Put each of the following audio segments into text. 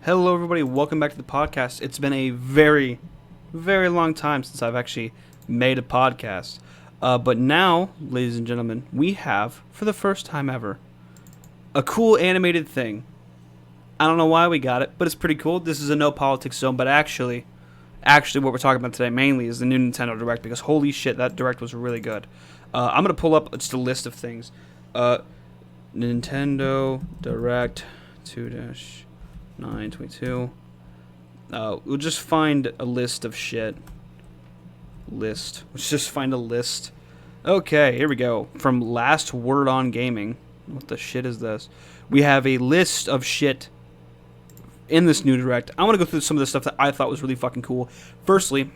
Hello, everybody. Welcome back to the podcast. It's been a very, very long time since I've actually made a podcast. But now, ladies and gentlemen, we have, for the first time ever, a cool animated thing. I don't know why we got it, but it's pretty cool. This is a no politics zone, but actually, what we're talking about today mainly is the new Nintendo Direct, because holy shit, that Direct was really good. I'm going to pull up just a list of things. Nintendo Direct 2-922. We'll just find a list of shit. Let's just find a list. Okay, here we go. From Last Word on Gaming. What the shit is this? We have a list of shit in this new Direct. I want to go through some of the stuff that I thought was really fucking cool. Firstly,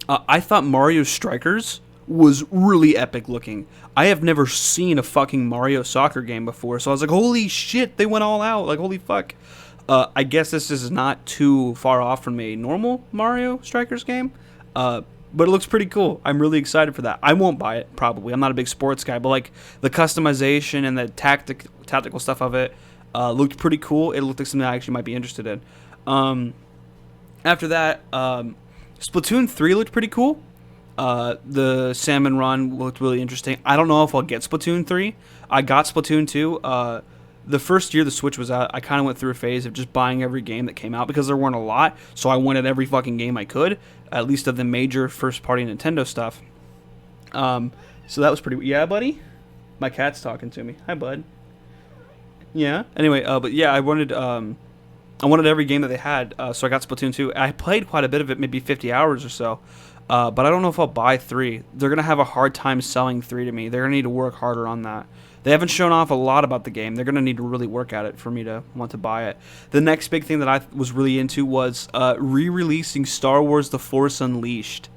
I thought Mario Strikers was really epic looking. I have never seen a fucking Mario soccer game before, so I was like, holy shit, they went all out. Like, holy fuck. I guess this is not too far off from a normal Mario Strikers game, but it looks pretty cool. I'm really excited for that. I won't buy it, probably. I'm not a big sports guy, but like the customization and the tactical stuff of it looked pretty cool. It looked like something I actually might be interested in. After that, Splatoon 3 looked pretty cool. The Salmon Run looked really interesting. I don't know if I'll get Splatoon 3. I got Splatoon 2. The first year the Switch was out, I kind of went through a phase of just buying every game that came out because there weren't a lot, so I wanted every fucking game I could, at least of the major first-party Nintendo stuff. So that was pretty... Yeah, buddy? My cat's talking to me. Hi, bud. Yeah? Anyway, but yeah, I wanted every game that they had, so I got Splatoon 2. I played quite a bit of it, maybe 50 hours or so, but I don't know if I'll buy 3. They're going to have a hard time selling 3 to me. They're going to need to work harder on that. They haven't shown off a lot about the game. They're going to need to really work at it for me to want to buy it. The next big thing that I was really into was re-releasing Star Wars The Force Unleashed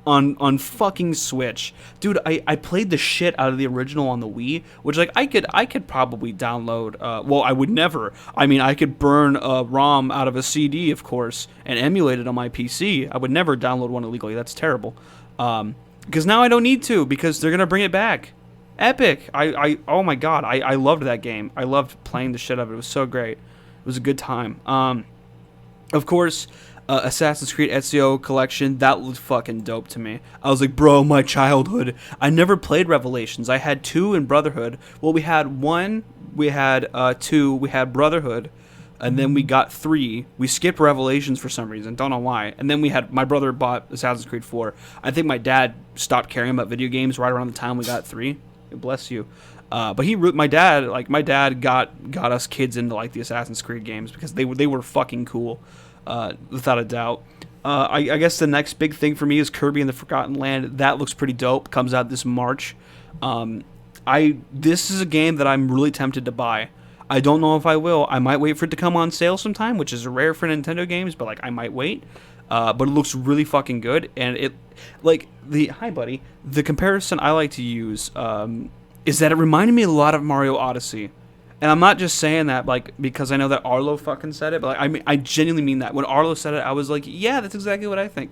on fucking Switch. Dude, I played the shit out of the original on the Wii, which like I could probably download. Well, I would never. I mean, I could burn a ROM out of a CD, of course, and emulate it on my PC. I would never download one illegally. That's terrible. Because now I don't need to, because they're going to bring it back. Epic. Oh my god, I loved that game. I loved playing the shit out of it. It was so great. It was a good time. Of course, Assassin's Creed Ezio Collection, that looked fucking dope to me. I was like, bro, my childhood. I never played Revelations. I had 2 in Brotherhood. Well, we had 1, we had 2, we had Brotherhood, and then we got 3. We skipped Revelations for some reason, don't know why. And then my brother bought Assassin's Creed 4. I think my dad stopped caring about video games right around the time we got 3. Bless you. But my dad got us kids into like the Assassin's Creed games because they were fucking cool, without a doubt. I guess the next big thing for me is Kirby and the Forgotten Land. That looks pretty dope. Comes out this March. This is a game that I'm really tempted to buy. I don't know if I will. I might wait for it to come on sale sometime, which is rare for Nintendo games, but like I might wait. But it looks really fucking good, and hi buddy. The comparison I like to use is that it reminded me a lot of Mario Odyssey, and I'm not just saying that like because I know that Arlo fucking said it, but like, I genuinely mean that. When Arlo said it, I was like, yeah, that's exactly what I think,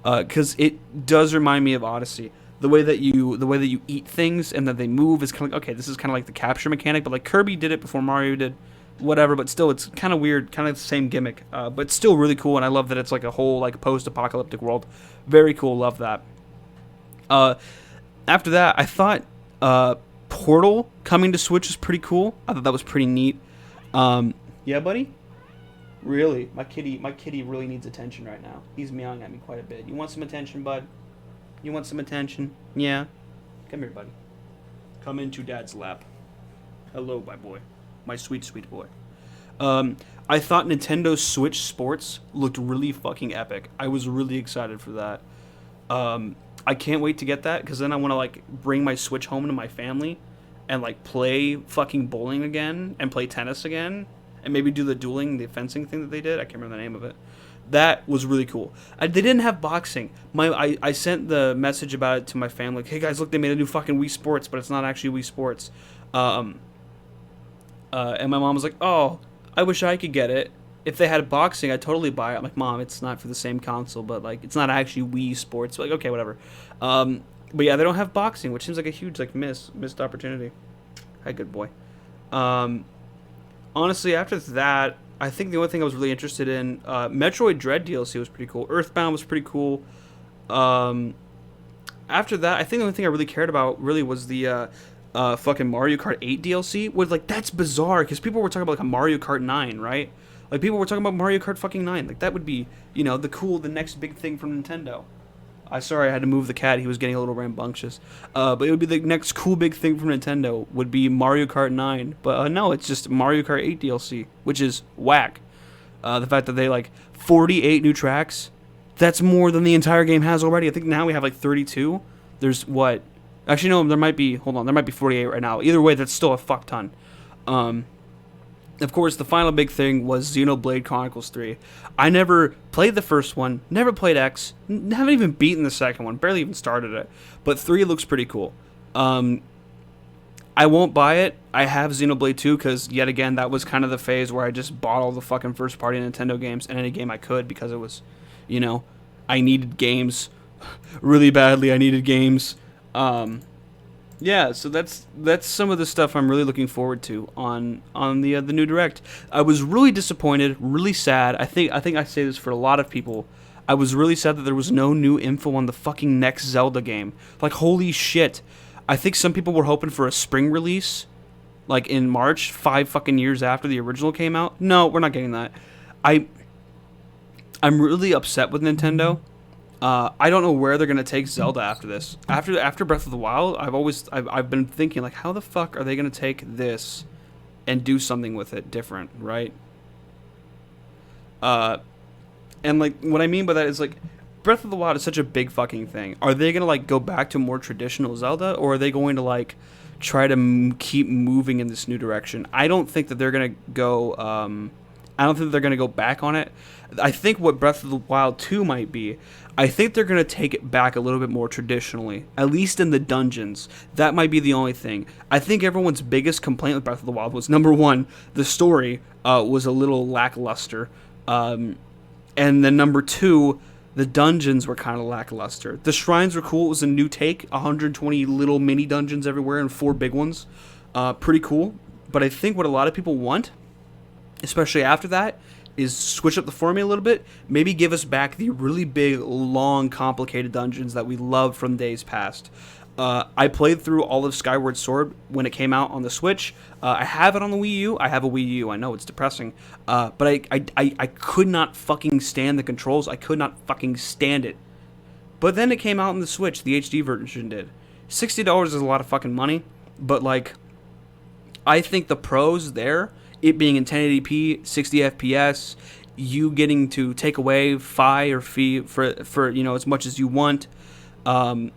because it does remind me of Odyssey. The way that you eat things and that they move is kind of like, okay, this is kind of like the capture mechanic, but like Kirby did it before Mario did. Whatever, but still, it's kind of weird, kind of the same gimmick, but still really cool, and I love that it's like a whole like post-apocalyptic world. Very cool, love that. After that, I thought Portal coming to Switch was pretty cool. I thought that was pretty neat. Yeah, buddy? Really? My kitty really needs attention right now. He's meowing at me quite a bit. You want some attention, bud? You want some attention? Yeah? Come here, buddy. Come into Dad's lap. Hello, my boy. My sweet, sweet boy. I thought Nintendo Switch Sports looked really fucking epic. I was really excited for that. I can't wait to get that, because then I want to like bring my Switch home to my family and like play fucking bowling again and play tennis again and maybe do the the fencing thing that they did. I can't remember the name of it. That was really cool. They didn't have boxing. I sent the message about it to my family. Like, hey guys, look, they made a new fucking Wii Sports, but it's not actually Wii Sports. And my mom was like, oh, I wish I could get it. If they had boxing, I'd totally buy it. I'm like, Mom, it's not for the same console, but like, it's not actually Wii Sports. Like, okay, whatever. But yeah, they don't have boxing, which seems like a huge like missed opportunity. Hi, good boy. Honestly, after that, I think the only thing I was really interested in, Metroid Dread DLC was pretty cool. Earthbound was pretty cool. Um, After that, I think the only thing I really cared about really was the fucking Mario Kart 8 DLC. With like that's bizarre because people were talking about like a Mario Kart 9, right? Like people were talking about Mario Kart fucking 9. Like that would be the next big thing from Nintendo. I had to move the cat. He was getting a little rambunctious. But it would be the next cool big thing from Nintendo would be Mario Kart 9. But no, it's just Mario Kart 8 DLC, which is whack. The fact that they like 48 new tracks, that's more than the entire game has already. I think now we have like 32. There's what? Actually, no, there might be 48 right now. Either way, that's still a fuck ton. Of course, the final big thing was Xenoblade Chronicles 3. I never played the first one, never played X, haven't even beaten the second one, barely even started it. But 3 looks pretty cool. I won't buy it. I have Xenoblade 2 because, yet again, that was kind of the phase where I just bought all the fucking first-party Nintendo games and any game I could because it was, I needed games really badly. I needed games. Yeah, so that's some of the stuff I'm really looking forward to on the new Direct. I was really disappointed, really sad. I think I say this for a lot of people. I was really sad that there was no new info on the fucking next Zelda game. Like, holy shit. I think some people were hoping for a spring release, like in March, 5 fucking years after the original came out. No, we're not getting that. I'm really upset with Nintendo. I don't know where they're gonna take Zelda after this. After Breath of the Wild, I've been thinking like, how the fuck are they gonna take this and do something with it different, right? And like what I mean by that is like, Breath of the Wild is such a big fucking thing. Are they gonna like go back to more traditional Zelda, or are they going to like try to keep moving in this new direction? I don't think that they're gonna go. I don't think they're gonna go back on it. I think what Breath of the Wild 2 might be, I think they're going to take it back a little bit more traditionally, at least in the dungeons. That might be the only thing. I think everyone's biggest complaint with Breath of the Wild was, number one, the story was a little lackluster. And then number two, the dungeons were kind of lackluster. The shrines were cool. It was a new take, 120 little mini dungeons everywhere and 4 big ones. Pretty cool. But I think what a lot of people want, especially after that, is switch up the formula a little bit, maybe give us back the really big, long, complicated dungeons that we loved from days past. I played through all of Skyward Sword when it came out on the Switch. I have it on the Wii U. I have a Wii U. I know, it's depressing. But I could not fucking stand the controls. I could not fucking stand it. But then it came out on the Switch. The HD version did. $60 is a lot of fucking money. But, like, I think the pros there, it being in 1080p, 60 FPS, you getting to take away FI or fee for as much as you want, and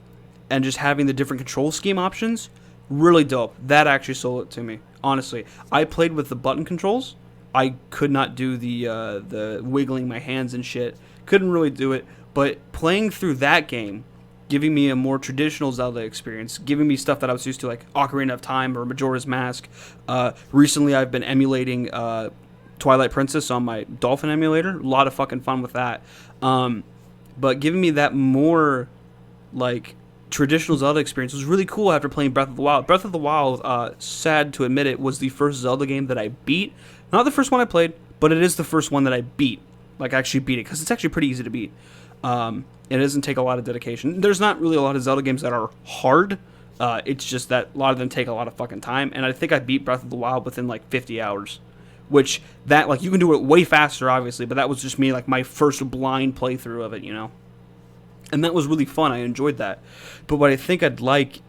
just having the different control scheme options, really dope. That actually sold it to me, honestly. I played with the button controls. I could not do the wiggling my hands and shit. Couldn't really do it. But playing through that game, giving me a more traditional Zelda experience, giving me stuff that I was used to, like Ocarina of Time or Majora's Mask. Recently, I've been emulating Twilight Princess on my Dolphin emulator. A lot of fucking fun with that. But giving me that more, like, traditional Zelda experience was really cool after playing Breath of the Wild. Breath of the Wild, sad to admit it, was the first Zelda game that I beat. Not the first one I played, but it is the first one that I beat. Like, actually beat it, because it's actually pretty easy to beat. It doesn't take a lot of dedication. There's not really a lot of Zelda games that are hard. It's just that a lot of them take a lot of fucking time. And I think I beat Breath of the Wild within like 50 hours. Which, that, like, you can do it way faster, obviously. But that was just me, like, my first blind playthrough of it, And that was really fun. I enjoyed that. But what I think I'd like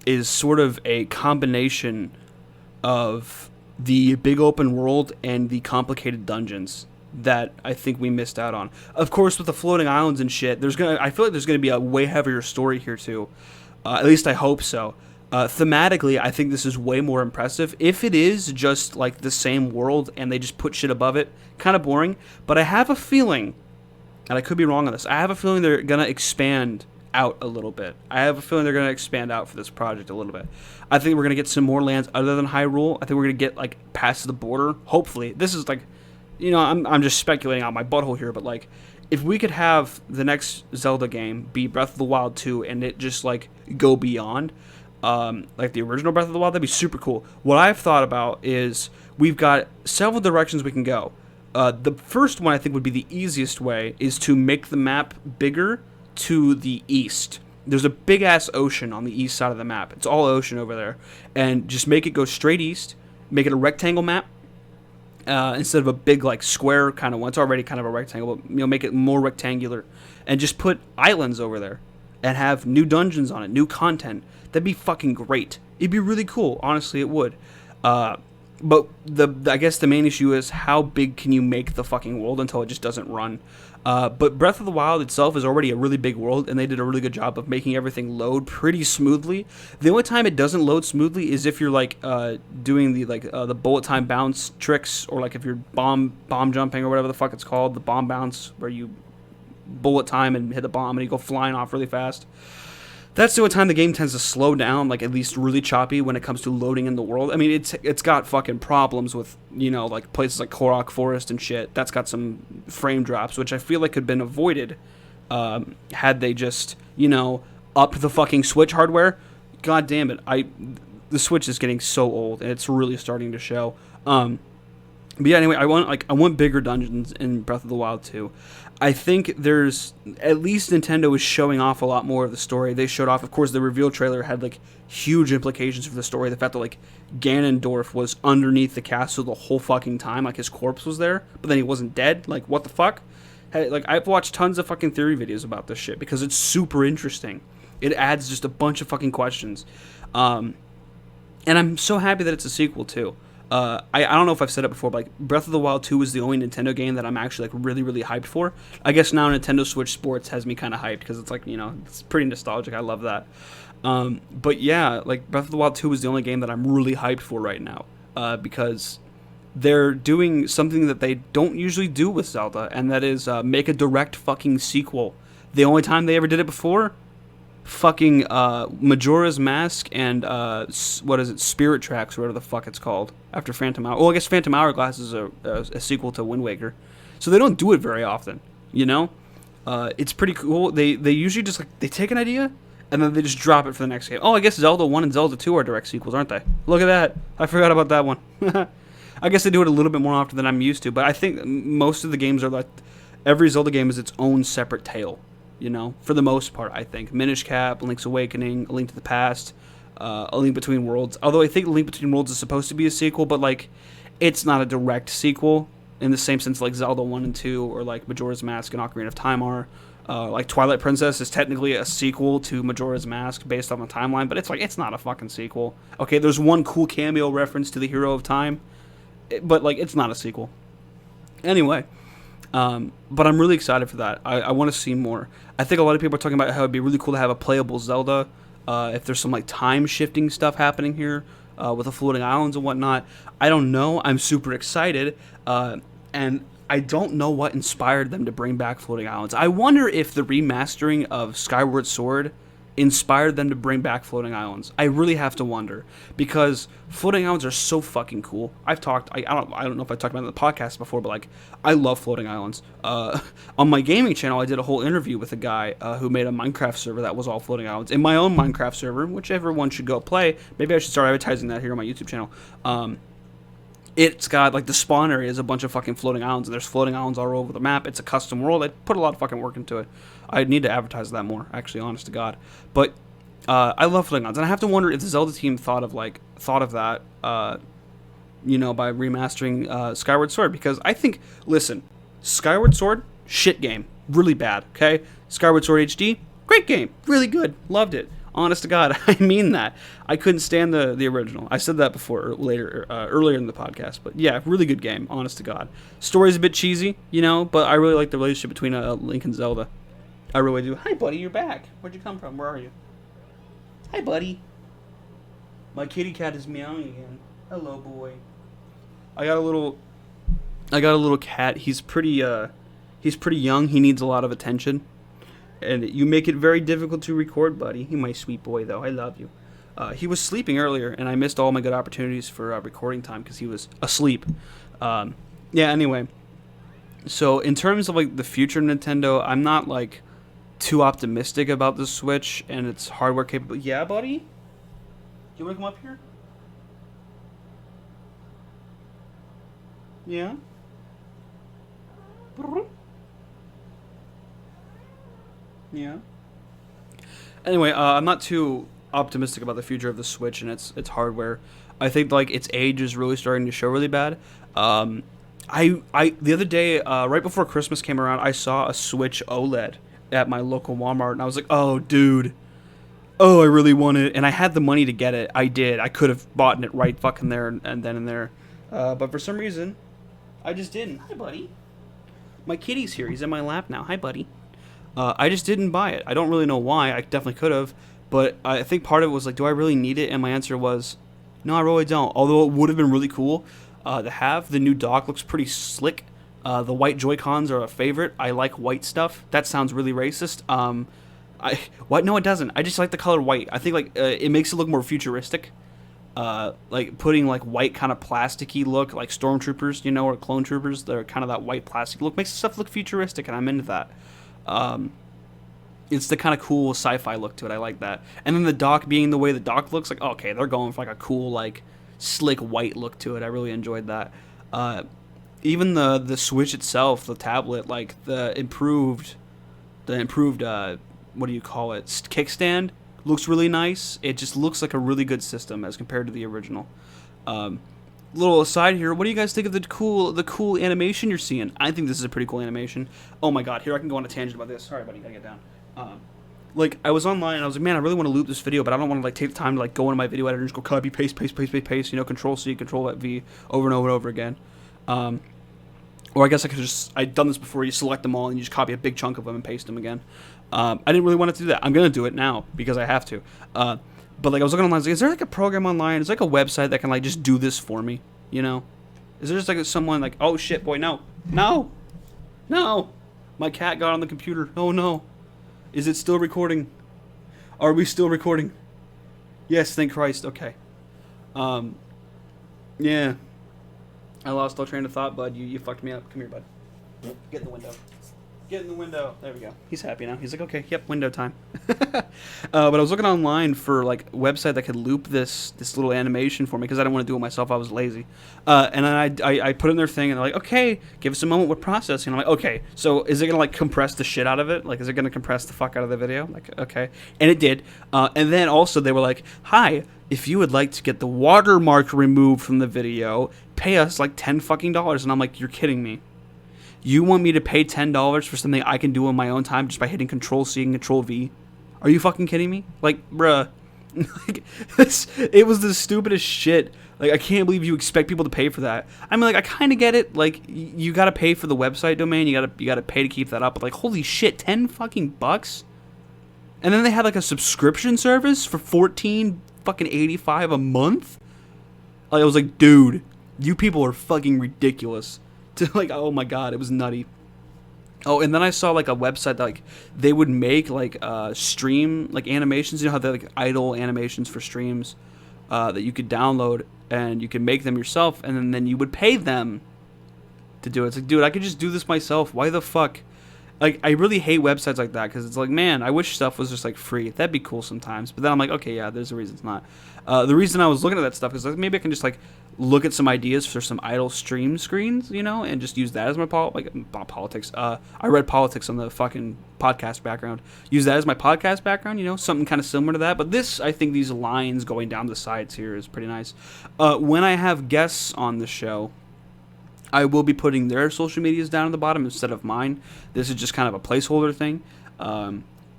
is sort of a combination of the big open world and the complicated dungeons that I think we missed out on. Of course, with the floating islands and shit, I feel like there's gonna be a way heavier story here too. At least I hope so. Thematically, I think this is way more impressive. If it is just like the same world and they just put shit above it, kind of boring. But I have a feeling, and I could be wrong on this, I have a feeling they're gonna expand out a little bit. I have a feeling they're gonna expand out for this project a little bit. I think we're gonna get some more lands other than Hyrule. I think we're gonna get like past the border. Hopefully, this is like, I'm just speculating out my butthole here, but like, if we could have the next Zelda game be Breath of the Wild 2 and it just like go beyond, like the original Breath of the Wild, that'd be super cool. What I've thought about is we've got several directions we can go. The first one I think would be the easiest way is to make the map bigger to the east. There's a big ass ocean on the east side of the map. It's all ocean over there, and just make it go straight east. Make it a rectangle map instead of a big like square kind of one. It's already kind of a rectangle, but make it more rectangular, and just put islands over there, and have new dungeons on it, new content. That'd be fucking great. It'd be really cool. Honestly, it would. But I guess the main issue is how big can you make the fucking world until it just doesn't run. But Breath of the Wild itself is already a really big world, and they did a really good job of making everything load pretty smoothly. The only time it doesn't load smoothly is if you're like doing the bullet time bounce tricks, or like if you're bomb jumping or whatever the fuck it's called, the bomb bounce where you bullet time and hit the bomb and you go flying off really fast. That's the only time the game tends to slow down, like at least really choppy when it comes to loading in the world. I mean, it's got fucking problems with, like places like Korok Forest and shit. That's got some frame drops, which I feel like could have been avoided had they just, upped the fucking Switch hardware. God damn it. The Switch is getting so old, and it's really starting to show. But yeah, anyway, I want bigger dungeons in Breath of the Wild 2. I think there's, at least Nintendo is showing off a lot more of the story. They showed off, of course, the reveal trailer had like huge implications for the story. The fact that like Ganondorf was underneath the castle the whole fucking time, like his corpse was there, but then he wasn't dead. Like, what the fuck? Hey, like, I've watched tons of fucking theory videos about this shit because it's super interesting. It adds just a bunch of fucking questions. And I'm so happy that it's a sequel too. I don't know if I've said it before, but like Breath of the Wild 2 is the only Nintendo game that I'm actually like really, really hyped for. I guess now Nintendo Switch Sports has me kind of hyped because it's like, it's pretty nostalgic. I love that. But yeah, like Breath of the Wild 2 is the only game that I'm really hyped for right now because they're doing something that they don't usually do with Zelda, and that is make a direct fucking sequel. The only time they ever did it before, fucking Majora's Mask and Spirit Tracks, or whatever the fuck it's called, after Phantom Hour. Well, I guess Phantom Hourglass is a sequel to Wind Waker, so they don't do it very often. It's pretty cool. They usually just like they take an idea and then they just drop it for the next game. Oh, I guess Zelda 1 and Zelda 2 are direct sequels, aren't they? Look at that. I forgot about that one. I guess they do it a little bit more often than I'm used to, but I think most of the games are like every Zelda game is its own separate tale. For the most part, I think. Minish Cap, Link's Awakening, A Link to the Past, A Link Between Worlds. Although I think A Link Between Worlds is supposed to be a sequel, but, like, it's not a direct sequel in the same sense like Zelda 1 and 2 or, like, Majora's Mask and Ocarina of Time are. Like, Twilight Princess is technically a sequel to Majora's Mask based on the timeline, but it's not a fucking sequel. Okay, there's one cool cameo reference to the Hero of Time, but, like, it's not a sequel. Anyway... but I'm really excited for that. I want to see more. I think a lot of people are talking about how it'd be really cool to have a playable Zelda. If there's some like time shifting stuff happening here with the floating islands and whatnot. I don't know. I'm super excited. And I don't know what inspired them to bring back floating islands. I wonder if the remastering of Skyward Sword inspired them to bring back floating islands. I really have to wonder, because floating islands are so fucking cool. I don't know if I talked about it in the podcast before, but like I love floating islands. On my gaming channel, I did a whole interview with a guy who made a Minecraft server that was all floating islands. In my own Minecraft server, which everyone should go play. Maybe I should start advertising that here on my YouTube channel. It's got, like, the spawn area is a bunch of fucking floating islands, and there's floating islands all over the map. It's a custom world. I put a lot of fucking work into it. I need to advertise that more, actually, honest to God. But I love floating islands, and I have to wonder if the Zelda team thought of that, by remastering Skyward Sword, because I think, listen, Skyward Sword, shit game, really bad, okay? Skyward Sword HD, great game, really good, loved it. Honest to God, I mean that. I couldn't stand the original. I said that before, earlier in the podcast. But yeah, really good game, honest to God. Story's a bit cheesy, but I really like the relationship between Link and Zelda. I really do. Hi, buddy, you're back. Where'd you come from? Where are you? Hi, buddy. My kitty cat is meowing again. Hello, boy. I got a little cat. He's pretty young. He needs a lot of attention. And you make it very difficult to record, buddy. You're my sweet boy, though. I love you. He was sleeping earlier, and I missed all my good opportunities for recording time because he was asleep. Anyway. So, in terms of, like, the future of Nintendo, I'm not, like, too optimistic about the Switch and its hardware capability. Yeah, buddy? You want to come up here? Yeah? Yeah. Anyway, I'm not too optimistic about the future of the Switch and its hardware. I think like its age is really starting to show really bad. Um, I the other day, right before Christmas came around, I saw a Switch OLED at my local Walmart, and I was like, "Oh, dude, oh, I really want it." And I had the money to get it. I did. I could have bought it right fucking there and then and there, but for some reason, I just didn't. Hi, buddy. My kitty's here. He's in my lap now. Hi, buddy. I just didn't buy it. I don't really know why. I definitely could have, but I think part of it was like, do I really need it? And my answer was, no, I really don't. Although it would have been really cool to have. The new dock looks pretty slick. The white Joy Cons are a favorite. I like white stuff. That sounds really racist. What? No, it doesn't. I just like the color white. I think like it makes it look more futuristic. Like putting like white kind of plasticky look, like stormtroopers, you know, or clone troopers. They're kind of that white plastic look. Makes stuff look futuristic, and I'm into that. Um, it's the kind of cool sci-fi look to it. I like that. And then the dock being the way the dock looks, like okay, they're going for like a cool like slick white look to it. I really enjoyed that. Even the Switch itself, the tablet, like the improved what do you call it, kickstand looks really nice. It just looks like a really good system as compared to the original. Little aside here, what do you guys think of the cool animation you're seeing? I think this is a pretty cool animation. Oh my god, here I can go on a tangent about this. Sorry, buddy, gotta get down. Like I was online and I was like, man, I really want to loop this video, but I don't want to like take the time to like go into my video editor and just go copy paste, you know, Control C, Control V over and over and over again. Or I guess I could just, I'd done this before, you select them all and you just copy a big chunk of them and paste them again. I didn't really want to do that. I'm going to do it now because I have to. But like I was looking online, I was like, is there like a program online? Is there like a website that can like just do this for me? You know? Is there just like someone like, oh shit, boy, no. No! No! My cat got on the computer. Oh no. Is it still recording? Are we still recording? Yes, thank Christ. Okay. Yeah. I lost all train of thought, bud. You fucked me up. Come here, bud. Get in the window. Get in the window. There we go. He's happy now. He's like, okay, yep, window time. But I was looking online for like a website that could loop this little animation for me because I didn't want to do it myself. I was lazy. And then I put in their thing and they're like, okay, give us a moment with processing. I'm like, okay, so is it gonna like compress the shit out of it? Like, is it gonna compress the fuck out of the video? Like, okay, and it did. And then also they were like, hi, if you would like to get the watermark removed from the video, pay us like $10 fucking. And I'm like, you're kidding me. You want me to pay $10 for something I can do in my own time just by hitting Control C and Control V? Are you fucking kidding me? Like, bruh. Like, it was the stupidest shit. Like, I can't believe you expect people to pay for that. I mean, like, I kind of get it. Like, you gotta pay for the website domain. You gotta pay to keep that up. But like, holy shit, 10 fucking bucks. And then they had like a subscription service for $14 fucking 85 a month. Like, I was like, dude, you people are fucking ridiculous. To like, oh my god, it was nutty. Oh, and then I saw like a website that like they would make like stream like animations. You know how they like idle animations for streams that you could download and you could make them yourself, and then you would pay them to do it. It's like, dude, I could just do this myself. Why the fuck? Like, I really hate websites like that because it's like, man, I wish stuff was just like free. That'd be cool sometimes. But then I'm like, okay, yeah, there's a reason it's not. The reason I was looking at that stuff is like maybe I can just like look at some ideas for some idle stream screens, you know, and just use that as my not politics. I read politics on the fucking podcast background. Use that as my podcast background, you know, something kind of similar to that. But this, I think, these lines going down the sides here is pretty nice. When I have guests on the show, I will be putting their social medias down at the bottom instead of mine. This is just kind of a placeholder thing.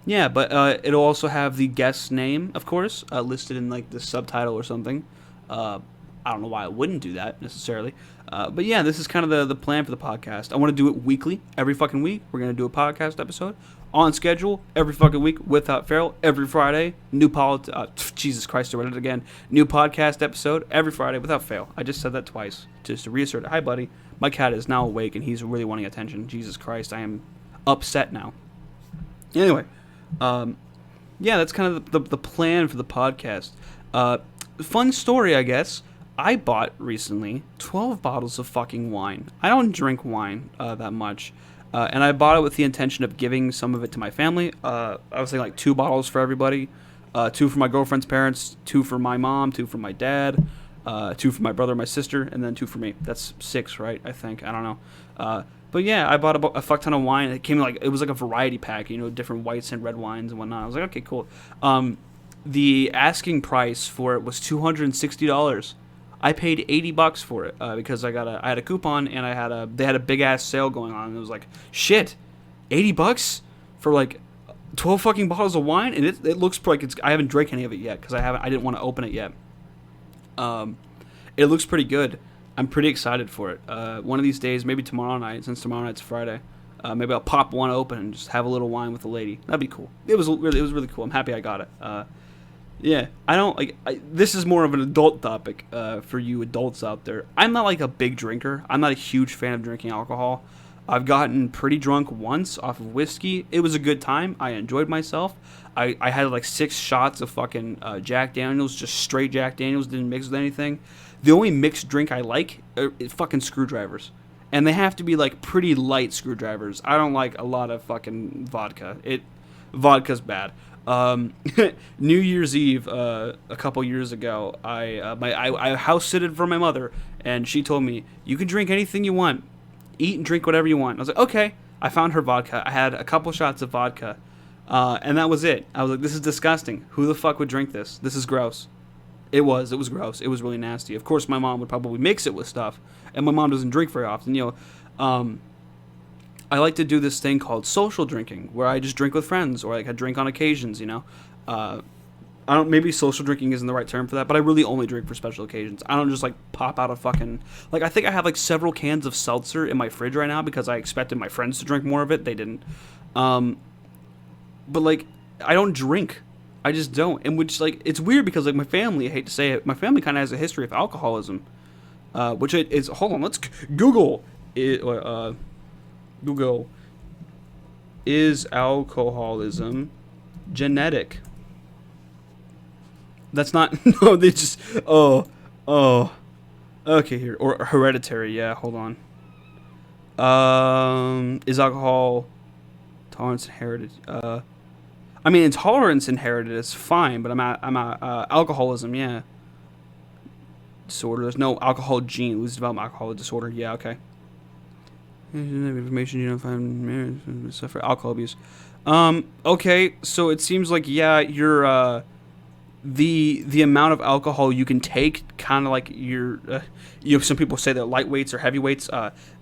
Yeah, but it'll also have the guest's name, of course, listed in like the subtitle or something. I don't know why I wouldn't do that necessarily. But yeah, this is kind of the plan for the podcast. I want to do it weekly, every fucking week. We're going to do a podcast episode on schedule every fucking week without fail. Every Friday, Jesus Christ, I read it again. New podcast episode every Friday without fail. I just said that twice just to reassert it. Hi, buddy. My cat is now awake and he's really wanting attention. Jesus Christ, I am upset now. Anyway, yeah, that's kind of the plan for the podcast. Fun story, I guess. I bought recently 12 bottles of fucking wine. I don't drink wine that much. And I bought it with the intention of giving some of it to my family. I was thinking like 2 bottles for everybody. 2 for my girlfriend's parents, 2 for my mom, 2 for my dad, 2 for my brother and my sister, and then 2 for me. That's 6, right? I think. I don't know. But yeah, I bought a fuck ton of wine. It was like a variety pack, different whites and red wines and whatnot. I was like, okay, cool. The asking price for it was $260. I paid $80 for it because I had a coupon and they had a big ass sale going on. And it was like, shit, $80 for like 12 fucking bottles of wine, and it looks like I haven't drank any of it yet because I didn't want to open it yet. It looks pretty good. I'm pretty excited for it. One of these days, maybe tomorrow night, since tomorrow night's Friday, maybe I'll pop one open and just have a little wine with a lady. That'd be cool. It was really cool. I'm happy I got it. Yeah, I don't like. This is more of an adult topic for you adults out there. I'm not like a big drinker. I'm not a huge fan of drinking alcohol. I've gotten pretty drunk once off of whiskey. It was a good time. I enjoyed myself. I had like 6 shots of fucking Jack Daniels, just straight Jack Daniels, didn't mix with anything. The only mixed drink I like is fucking screwdrivers. And they have to be like pretty light screwdrivers. I don't like a lot of fucking vodka. Vodka's bad. New Year's Eve, a couple years ago, I house sitted for my mother, and she told me, you can drink anything you want. Eat and drink whatever you want. I was like, okay. I found her vodka. I had a couple shots of vodka, and that was it. I was like, this is disgusting. Who the fuck would drink this? This is gross. It was gross. It was really nasty. Of course, my mom would probably mix it with stuff, and my mom doesn't drink very often. I like to do this thing called social drinking, where I just drink with friends, or like I drink on occasions. I don't. Maybe social drinking isn't the right term for that, but I really only drink for special occasions. I don't just like pop out a fucking I think I have like several cans of seltzer in my fridge right now because I expected my friends to drink more of it. They didn't. But like I don't drink. I just don't. And which like it's weird because like my family, I hate to say it, my family kind of has a history of alcoholism, which is hold on, let's Google it. Google, is alcoholism genetic? That's not, no, they just, okay, here, or hereditary, yeah, hold on. Is alcohol tolerance inherited? I mean, intolerance inherited is fine, but I'm at alcoholism, yeah. Disorder, there's no alcohol gene, lose development alcohol disorder, yeah, okay. Information you don't find suffer alcohol abuse. Okay, so it seems like you're the amount of alcohol you can take, kind of like some people say that lightweights or heavyweights,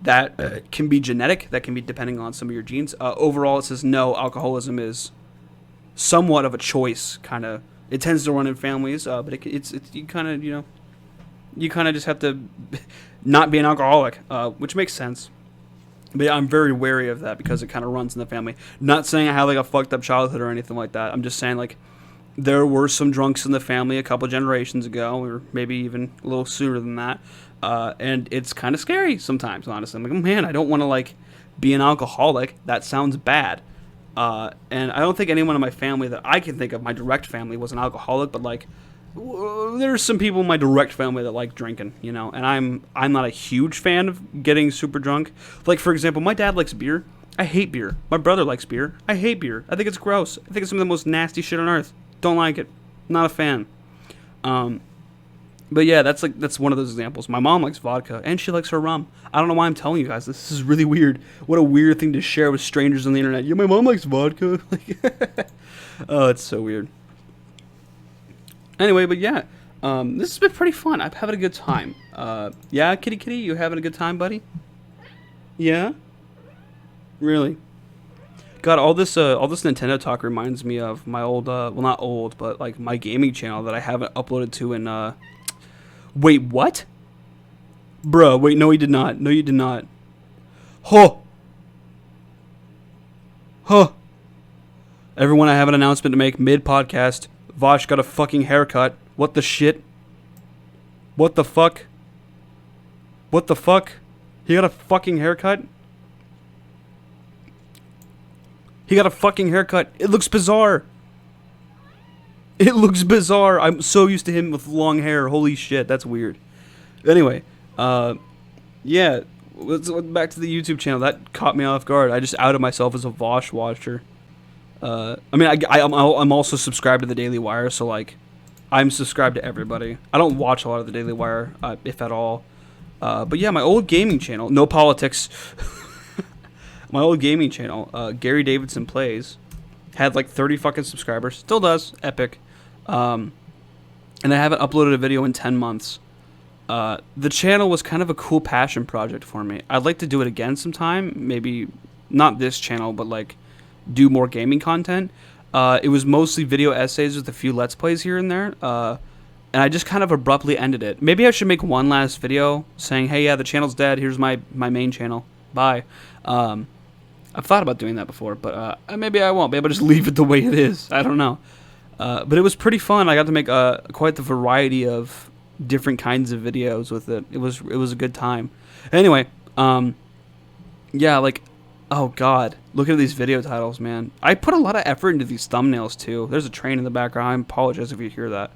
that can be genetic. That can be depending on some of your genes. Overall, it says no, alcoholism is somewhat of a choice. Kind of, it tends to run in families, but it's you kind of you kind of just have to not be an alcoholic, which makes sense. But yeah, I'm very wary of that because it kind of runs in the family. Not saying I have like a fucked up childhood or anything like that. I'm just saying like there were some drunks in the family a couple generations ago, or maybe even a little sooner than that. And it's kind of scary sometimes, honestly. I'm like, oh, man, I don't want to like be an alcoholic. That sounds bad. And I don't think anyone in my family that I can think of, my direct family, was an alcoholic. But like, there's some people in my direct family that like drinking, and I'm not a huge fan of getting super drunk. Like, for example, my dad likes beer. I hate beer. My brother likes beer. I hate beer. I think it's gross. I think it's some of the most nasty shit on earth. Don't like it. Not a fan. But yeah, that's one of those examples. My mom likes vodka, and she likes her rum. I don't know why I'm telling you guys this. This is really weird. What a weird thing to share with strangers on the internet. Yeah, my mom likes vodka. Oh, it's so weird. Anyway, but yeah, this has been pretty fun. I'm having a good time. Yeah, kitty, you having a good time, buddy? Yeah? Really? God, all this Nintendo talk reminds me of my old, well, not old, but like my gaming channel that I haven't uploaded to in, wait, what? Bruh, wait, no, he did not. No, you did not. Huh. Everyone, I have an announcement to make mid-podcast. Vosh got a fucking haircut. What the shit? What the fuck? What the fuck? He got a fucking haircut? He got a fucking haircut. It looks bizarre. It looks bizarre. I'm so used to him with long hair. Holy shit, that's weird. Anyway, yeah, let's back to the YouTube channel. That caught me off guard. I just outed myself as a Vosh watcher. I mean, I'm also subscribed to the Daily Wire, so like, I'm subscribed to everybody. I don't watch a lot of the Daily Wire, if at all. But yeah, my old gaming channel, no politics. My old gaming channel, Gary Davidson Plays, had like 30 fucking subscribers. Still does. Epic. And I haven't uploaded a video in 10 months. The channel was kind of a cool passion project for me. I'd like to do it again sometime. Maybe not this channel, but like do more gaming content. It was mostly video essays with a few Let's Plays here and there. And I just kind of abruptly ended it. Maybe I should make one last video saying, hey, yeah, the channel's dead. Here's my main channel. Bye. I've thought about doing that before, but maybe I won't. Maybe I'll just leave it the way it is. I don't know. But it was pretty fun. I got to make quite the variety of different kinds of videos with it. It was a good time. Anyway, yeah, like, oh god, look at these video titles, man. I put a lot of effort into these thumbnails too. There's a train in the background. I apologize if you hear that.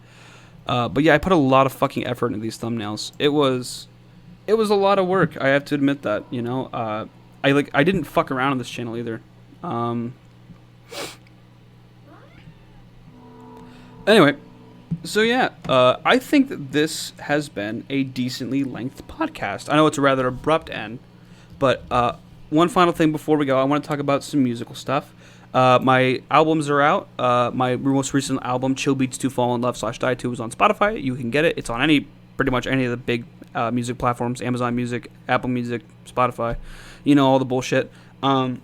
But yeah, I put a lot of fucking effort into these thumbnails. It was a lot of work. I have to admit that. You know, I didn't fuck around on this channel either. Anyway, so yeah, I think that this has been a decently length podcast. I know it's a rather abrupt end, but one final thing before we go, I want to talk about some musical stuff. My albums are out. My most recent album, Chill Beats to Fall in Love /Die 2, is on Spotify. You can get it. It's on pretty much any of the big music platforms: Amazon Music, Apple Music, Spotify. You know, all the bullshit. SoundCloud.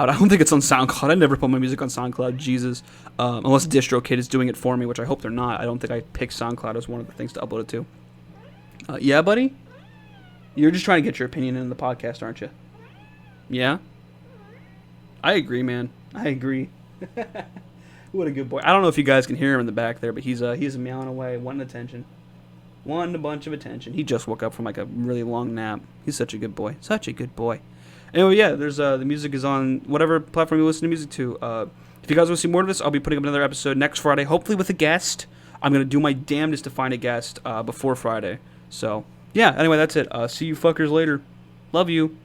I don't think it's on SoundCloud. I never put my music on SoundCloud. Jesus. Unless DistroKid is doing it for me, which I hope they're not. I don't think I picked SoundCloud as one of the things to upload it to. Yeah, buddy? You're just trying to get your opinion in the podcast, aren't you? Yeah? I agree, man. I agree. What a good boy. I don't know if you guys can hear him in the back there, but he's meowing away, wanting attention. Wanting a bunch of attention. He just woke up from like a really long nap. He's such a good boy. Such a good boy. Anyway, yeah, there's the music is on whatever platform you listen to music to. If you guys want to see more of this, I'll be putting up another episode next Friday, hopefully with a guest. I'm going to do my damnedest to find a guest before Friday. So, yeah, anyway, that's it. See you fuckers later. Love you.